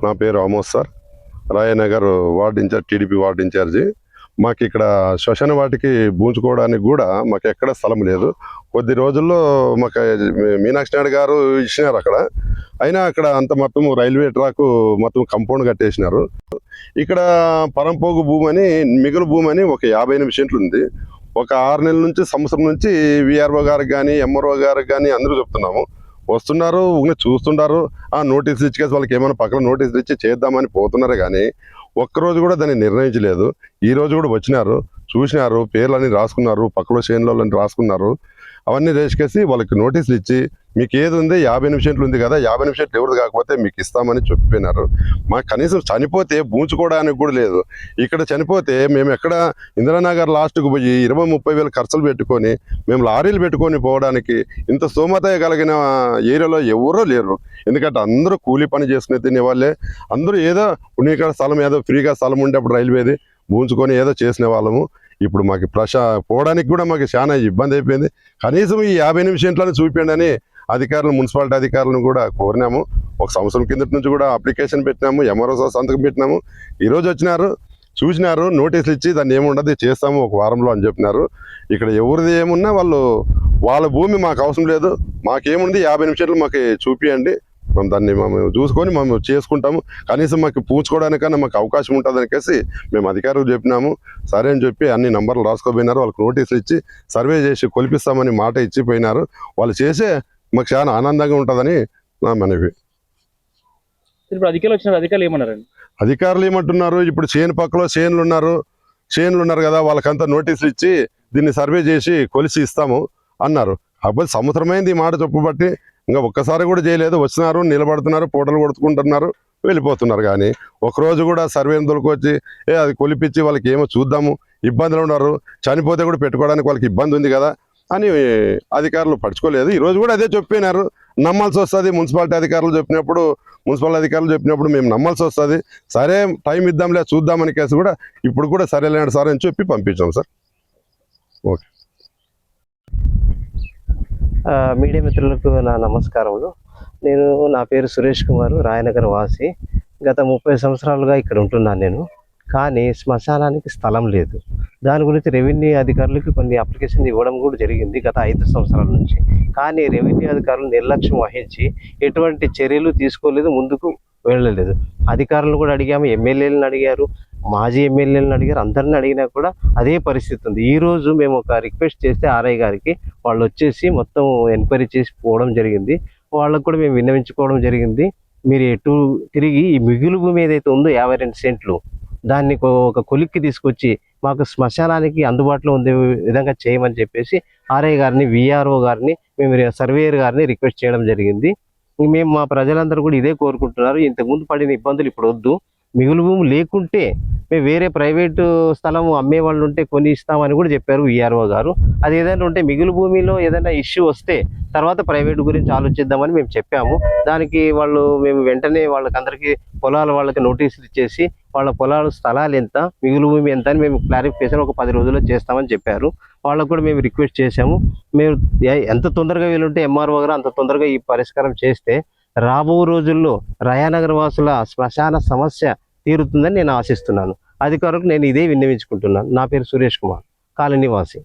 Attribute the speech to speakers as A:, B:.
A: నా పేరు Amos sir, Rayanagar ward incharge, TDP ward incharge. మాకు ఇక్కడ శ్మశాన వాటికి బూంచుకోవడానికి కూడా మాకు ఎక్కడ స్థలం లేదు. కొద్ది రోజుల్లో మాకు మీనాక్షి నాయుడు గారు ఇచ్చినారు అక్కడ. అయినా అక్కడ అంత మొత్తం రైల్వే ట్రాక్ మొత్తం కంపౌండ్ కట్టేసినారు. ఇక్కడ పరంపోగు భూమి అని, మిగులు భూమి అని ఒక 58 సెంట్లు ఉంది. ఒక 6 నెలల నుంచి, సంవత్సరం నుంచి విఆర్ఓ గారికి కానీ, ఎంఆర్ఓ గారికి కానీ అందరూ చెప్తున్నాము. వస్తున్నారు, చూస్తున్నారు, నోటీసులు ఇచ్చేసి వాళ్ళకి ఏమైనా పక్కన నోటీసులు ఇచ్చి చేద్దామని పోతున్నారు. కానీ ఒక్కరోజు కూడా దాన్ని నిర్ణయించలేదు. ఈ రోజు కూడా వచ్చినారు, చూసినారు, పేర్లన్నీ రాసుకున్నారు, పక్కలో చేనులలో రాసుకున్నారు. అవన్నీ రేసుకేసి వాళ్ళకి నోటీసులు ఇచ్చి, మీకు ఏది ఉంది 58 సెంట్లు ఉంది కదా, 58 సెంట్లు ఎవరిది కాకపోతే మీకు ఇస్తామని చెప్పిపోయినారు. మాకు కనీసం చనిపోతే బూంచుకోవడానికి కూడా లేదు. ఇక్కడ చనిపోతే మేము ఎక్కడ ఇందిరానగర్ లాస్ట్కు పోయి 20-30 వేలు ఖర్చులు పెట్టుకొని మేము లారీలు పెట్టుకొని పోవడానికి ఇంత స్తోమత కలిగిన ఏరియాలో ఎవరూ లేరు. ఎందుకంటే అందరూ కూలీ పని చేసుకుని తినే వాళ్ళే. అందరూ ఏదో ఇక్కడ స్థలం, ఏదో ఫ్రీగా స్థలం ఉండే అప్పుడు రైల్వేది బూంచుకొని ఏదో చేసిన వాళ్ళము. ఇప్పుడు మాకు పోవడానికి కూడా మాకు చాలా ఇబ్బంది అయిపోయింది. కనీసం ఈ 58 సెంట్లను చూపించండి అని అధికారులు, మున్సిపాలిటీ అధికారులను కూడా కోరినాము. ఒక సంవత్సరం కిందటి నుంచి కూడా అప్లికేషన్ పెట్టినాము, ఎంఆర్ఓ సంతకం పెట్టినాము. ఈరోజు వచ్చినారు, చూసినారు, నోటీసులు ఇచ్చి దాన్ని ఏముండదు చేస్తాము ఒక వారంలో అని చెప్పినారు. ఇక్కడ ఎవరిది ఏమున్నా వాళ్ళ భూమి మాకు అవసరం లేదు, మాకేముంది 58 సెంట్లు మాకు చూపియండి, మేము దాన్ని చూసుకొని మేము చేసుకుంటాము, కనీసం మాకు పూడ్చుకోవడానికన్నా మాకు అవకాశం ఉంటుంది అనేసి మేము అధికారులు చెప్పినాము. సరే అని చెప్పి అన్ని నంబర్లు రాసుకోపోయినారు. వాళ్ళకి నోటీసులు ఇచ్చి సర్వే చేసి కొలిపిస్తామని మాట ఇచ్చిపోయినారు. వాళ్ళు చేసే మాకు చాలా ఆనందంగా ఉంటుందని నా మనవి.
B: ఇప్పుడు అధికారులు ఏమన్నారండి?
A: అధికారులు ఏమంటున్నారు, ఇప్పుడు చేను పక్కలో చేనులు ఉన్నారు కదా, వాళ్ళకంతా నోటీసులు ఇచ్చి దీన్ని సర్వే చేసి కొలిసి ఇస్తాము అన్నారు. కాకపోతే సంవత్సరమైంది ఈ మాట చెప్పబట్టి ఇంకా ఒక్కసారి కూడా చేయలేదు. వచ్చినారు, నిలబడుతున్నారు, పూటలు కొడుతుకుంటున్నారు, వెళ్ళిపోతున్నారు. కానీ ఒకరోజు కూడా సర్వేని దొరికొచ్చి అది కొలిపించి వాళ్ళకి ఏమో చూద్దాము, ఇబ్బందులు ఉన్నారు, చనిపోతే కూడా పెట్టుకోవడానికి వాళ్ళకి ఇబ్బంది ఉంది కదా అని అధికారులు పడుచుకోలేదు. ఈరోజు కూడా అదే చెప్పినారు, నమ్మాల్సి వస్తుంది. మున్సిపాలిటీ అధికారులు చెప్పినప్పుడు మేము నమ్మాల్సి వస్తుంది. సరే టైం ఇద్దాంలే, చూద్దామని కేసు కూడా ఇప్పుడు కూడా సరేలేండి సార్ అని చెప్పి పంపించాం సార్. ఓకే.
C: మీడియా మిత్రులకు నా నమస్కారములు. నా పేరు సురేష్ కుమార్, రాయనగర్ వాసి. గత 30 సంవత్సరాలుగా ఇక్కడ ఉంటున్నాను నేను. కానీ శ్మశానానికి స్థలం లేదు. దాని గురించి రెవెన్యూ అధికారులకి కొన్ని అప్లికేషన్ ఇవ్వడం కూడా జరిగింది గత 5 సంవత్సరాల నుంచి. కానీ రెవెన్యూ అధికారులు నిర్లక్ష్యం వహించి ఎటువంటి చర్యలు తీసుకోలేదు, ముందుకు వెళ్ళలేదు. అధికారులను కూడా అడిగాము, ఎమ్మెల్యేలను అడిగారు, మాజీ ఎమ్మెల్యేలను అడిగారు, అందరిని అడిగినా కూడా అదే పరిస్థితి ఉంది. ఈరోజు మేము ఒక రిక్వెస్ట్ చేస్తే ఆర్ఐ గారికి వాళ్ళు వచ్చేసి మొత్తం ఎంక్వైరీ చేసి పోవడం జరిగింది. వాళ్ళకు కూడా మేము విన్నవించుకోవడం జరిగింది, మీరు ఎటు తిరిగి ఈ మిగులు భూమి ఏదైతే ఉందో 52 సెంట్లు దాన్ని ఒక కొలిక్కి తీసుకొచ్చి మాకు శ్మశానానికి అందుబాటులో ఉండే విధంగా చేయమని చెప్పేసి ఆర్ఐ గారిని, విఆర్ఓ గారిని, మేము సర్వేయర్ గారిని రిక్వెస్ట్ చేయడం జరిగింది. మేము మా ప్రజలందరూ కూడా ఇదే కోరుకుంటున్నారు. ఇంతకుముందు పడిన ఇబ్బందులు ఇప్పుడు వద్దు. మిగులు భూమి లేకుంటే మేము వేరే ప్రైవేటు స్థలం అమ్మే వాళ్ళు ఉంటే కొని ఇస్తామని కూడా చెప్పారు విఆర్ఓ గారు. అది ఏదైనా ఉంటే మిగులు భూమిలో ఏదైనా ఇష్యూ వస్తే తర్వాత ప్రైవేటు గురించి ఆలోచిద్దామని మేము చెప్పాము. దానికి మేము వెంటనే వాళ్ళకందరికీ వాళ్ళకి నోటీసులు ఇచ్చేసి వాళ్ళ స్థలాలు ఎంత, మిగులు భూమి ఎంత అని మేము క్లారిఫికేషన్ ఒక 10 రోజుల్లో చేస్తామని చెప్పారు. వాళ్ళకు కూడా మేము రిక్వెస్ట్ చేశాము. మేము ఎంత తొందరగా వీలుంటే ఎంఆర్ఓ గారు అంత తొందరగా ఈ పరిష్కారం చేస్తే రాబో రోజుల్లో రాయనగర్ వాసుల శ్మశాన సమస్య తీరుతుందని నేను ఆశిస్తున్నాను. అధికారులకు నేను ఇదే విన్నవించుకుంటున్నాను. నా పేరు సురేష్ కుమార్, కాలనీ వాసి.